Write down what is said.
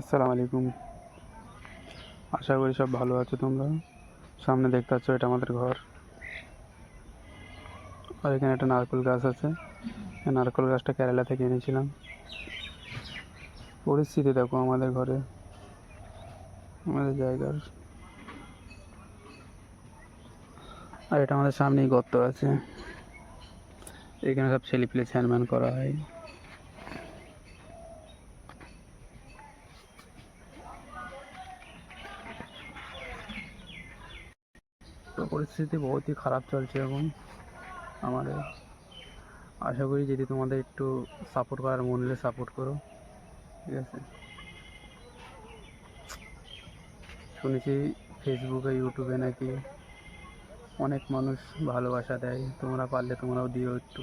আসসালামু আলাইকুম। আশা করি সব ভালো আছো তোমরা। সামনে দেখতে পাচ্ছ এটা আমাদের ঘর। আর এখানে একটা নারকেল গাছ আছে। এই নারকেল গাছটা কেরালা থেকে এনেছিলাম। পরিস্থিতি দেখো আমাদের ঘরে, আমাদের জায়গার। আর এটা আমাদের সামনেই গর্ত আছে। এখানে সব ছেলেপিলে স্নান করা হয়। তো পরিস্থিতি বহুতই খারাপ চলছে এখন আমাদের। আশা করি যদি তোমাদের একটু সাপোর্ট করার মন হলে সাপোর্ট করো, ঠিক আছে? শুনেছি ফেসবুকে ইউটিউবে নাকি অনেক মানুষ ভালোবাসা দেয়, তোমরা পারলে তোমরাও দিও একটু।